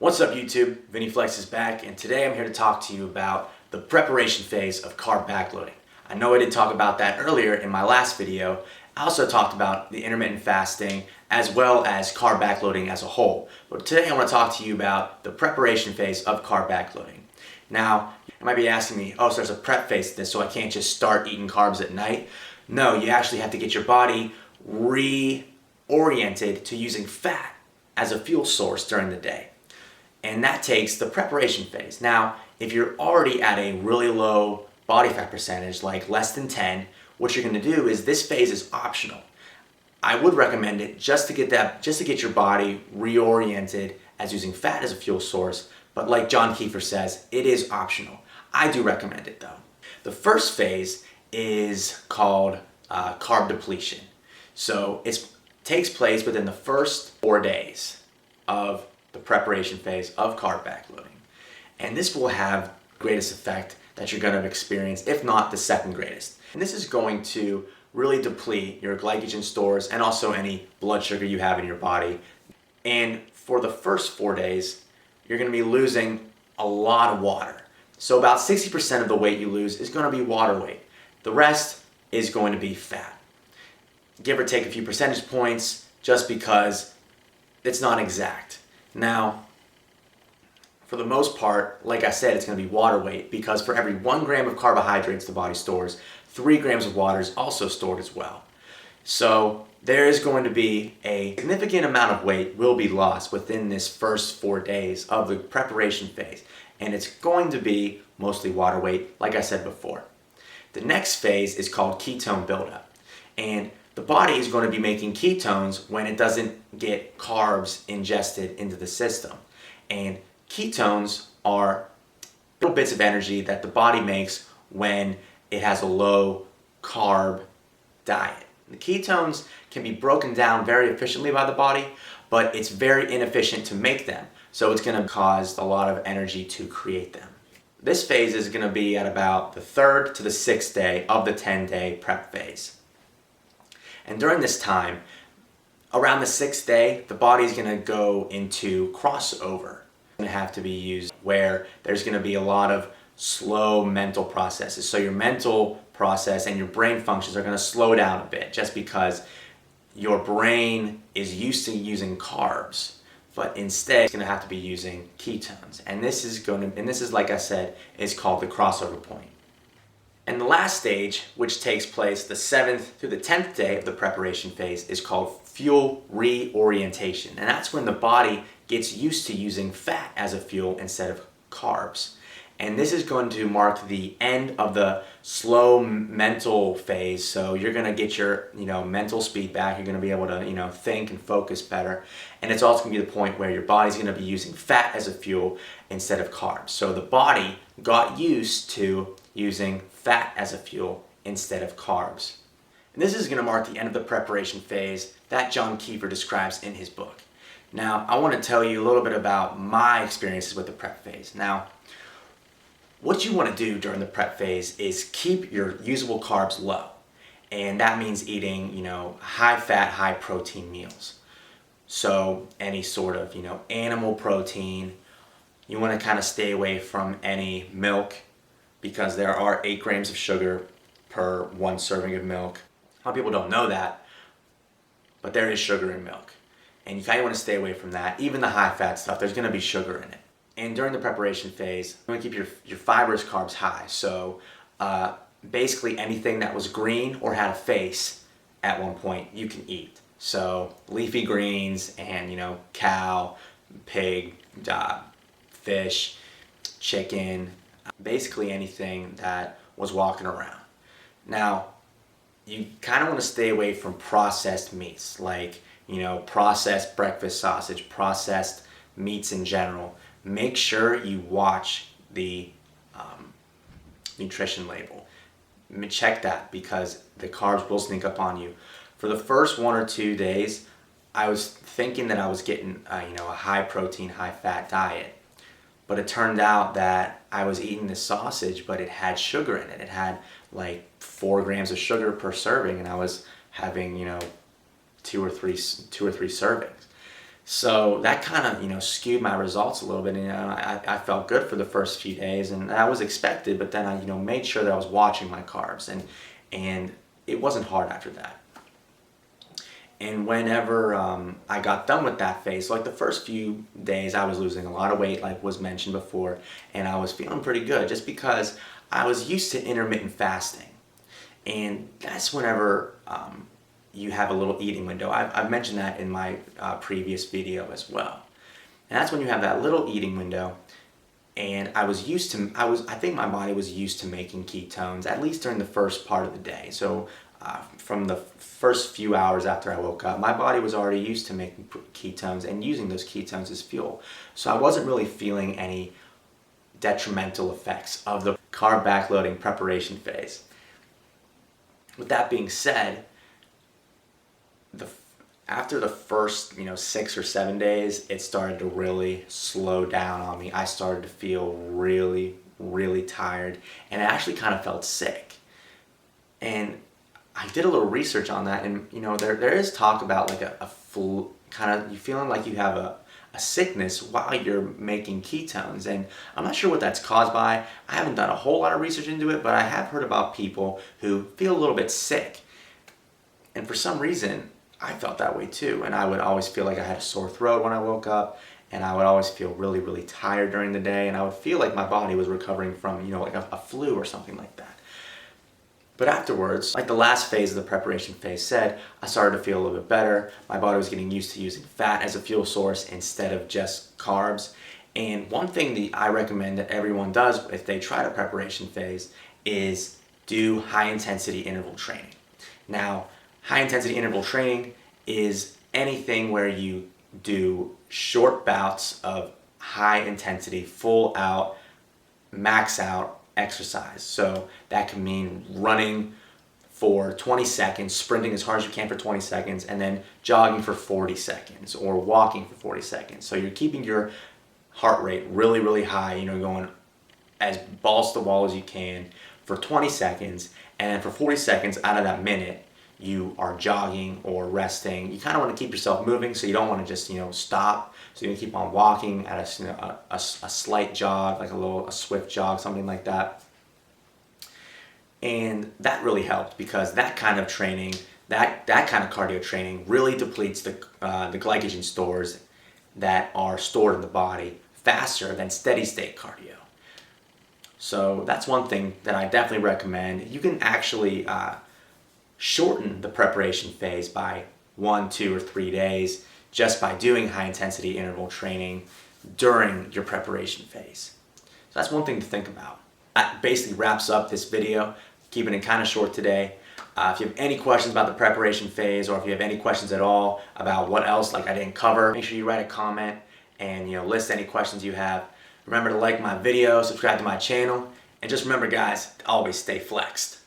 What's up YouTube? Vinny Flex is back, and today I'm here to talk to you about the preparation phase of carb backloading. I know I did talk about that earlier in my last video. I also talked about the intermittent fasting as well as carb backloading as a whole. But today I want to talk to you about the preparation phase of carb backloading. Now, you might be asking me, oh, so there's a prep phase to this, so I can't just start eating carbs at night? No, you actually have to get your body reoriented to using fat as a fuel source during the day. And that takes the preparation phase. Now, if you're already at a really low body fat percentage, like less than 10, what you're gonna do is this phase is optional. I would recommend it just to get your body reoriented as using fat as a fuel source, but like John Kiefer says, it is optional. I do recommend it though. The first phase is called carb depletion. So it takes place within the first 4 days of the preparation phase of carb backloading. And this will have greatest effect that you're going to experience, if not the second greatest. And this is going to really deplete your glycogen stores and also any blood sugar you have in your body. And for the first 4 days, you're going to be losing a lot of water. So about 60% of the weight you lose is going to be water weight. The rest is going to be fat. Give or take a few percentage points, just because it's not exact. Now, for the most part, like I said, it's going to be water weight, because for every 1 gram of carbohydrates the body stores, 3 grams of water is also stored as well. So there is going to be a significant amount of weight will be lost within this first 4 days of the preparation phase. And it's going to be mostly water weight, like I said before. The next phase is called ketone buildup. And the body is going to be making ketones when it doesn't get carbs ingested into the system. And ketones are little bits of energy that the body makes when it has a low carb diet. The ketones can be broken down very efficiently by the body, but it's very inefficient to make them. So it's going to cause a lot of energy to create them. This phase is going to be at about the 3rd to the 6th day of the 10-day prep phase. And during this time, around the 6th day, the body's going to go into crossover. It's going to have to be used where there's going to be a lot of slow mental processes. So your mental process and your brain functions are going to slow down a bit, just because your brain is used to using carbs, but instead it's going to have to be using ketones. And this is like I said, is called the crossover point. And the last stage, which takes place the 7th through the 10th day of the preparation phase, is called fuel reorientation. And that's when the body gets used to using fat as a fuel instead of carbs. And this is going to mark the end of the slow mental phase. So you're going to get your mental speed back. You're going to be able to think and focus better. And it's also going to be the point where your body's going to be using fat as a fuel instead of carbs. So the body got used to using fat as a fuel instead of carbs. And this is going to mark the end of the preparation phase that John Kiefer describes in his book. Now, I want to tell you a little bit about my experiences with the prep phase. Now, what you want to do during the prep phase is keep your usable carbs low. And that means eating, high fat, high protein meals. So any sort of, animal protein. You want to kind of stay away from any milk, because there are 8 grams of sugar per 1 serving of milk. A lot of people don't know that, but there is sugar in milk. And you kind of want to stay away from that. Even the high fat stuff, there's going to be sugar in it. And during the preparation phase, you want to keep your fibrous carbs high. So basically anything that was green or had a face at one point, you can eat. So leafy greens and, cow, pig, fish, chicken, basically anything that was walking around. Now, you kind of want to stay away from processed meats, like, processed breakfast sausage, processed meats in general. Make sure you watch the nutrition label. Check that, because the carbs will sneak up on you. For the first 1 or 2 days, I was thinking that I was getting a high protein, high fat diet. But it turned out that I was eating this sausage, but it had sugar in it. It had like 4 grams of sugar per serving, and I was having, 2 or 3 servings. So that kind of, skewed my results a little bit. And, I felt good for the first few days, and that was expected, but then I, made sure that I was watching my carbs, and it wasn't hard after that. And whenever I got done with that phase, like the first few days, I was losing a lot of weight, like was mentioned before, and I was feeling pretty good just because I was used to intermittent fasting. And that's whenever you have a little eating window. I've mentioned that in my previous video as well. And that's when you have that little eating window. And I think my body was used to making ketones, at least during the first part of the day. So from the first few hours after I woke up, my body was already used to making ketones and using those ketones as fuel. So I wasn't really feeling any detrimental effects of the carb backloading preparation phase. With that being said, after the first 6 or 7 days, it started to really slow down on me. I started to feel really, really tired, and I actually kind of felt sick. And I did a little research on that, and there is talk about like a flu, kind of you feeling like you have a sickness while you're making ketones, and I'm not sure what that's caused by. I haven't done a whole lot of research into it, but I have heard about people who feel a little bit sick, and for some reason I felt that way too, and I would always feel like I had a sore throat when I woke up, and I would always feel really, really tired during the day, and I would feel like my body was recovering from like a flu or something like that. But afterwards, like the last phase of the preparation phase said, I started to feel a little bit better. My body was getting used to using fat as a fuel source instead of just carbs. And one thing that I recommend that everyone does if they try the preparation phase is do high intensity interval training. Now, high intensity interval training is anything where you do short bouts of high intensity, full out, max out exercise. So that can mean running for 20 seconds, sprinting as hard as you can for 20 seconds, and then jogging for 40 seconds or walking for 40 seconds. So you're keeping your heart rate really, really high, going as balls to the wall as you can for 20 seconds, and then for 40 seconds out of that minute, you are jogging or resting. You kind of want to keep yourself moving, so you don't want to just stop. So you can keep on walking at a slight jog, like a swift jog, something like that. And that really helped because that kind of training, that kind of cardio training, really depletes the glycogen stores that are stored in the body faster than steady state cardio. So that's one thing that I definitely recommend. You can actually shorten the preparation phase by 1, 2, or 3 days just by doing high intensity interval training during your preparation phase. So that's one thing to think about. That basically wraps up this video, keeping it kind of short today. If you have any questions about the preparation phase, or if you have any questions at all about what else I didn't cover, make sure you write a comment and list any questions you have. Remember to like my video, subscribe to my channel, and just remember guys, always stay flexed.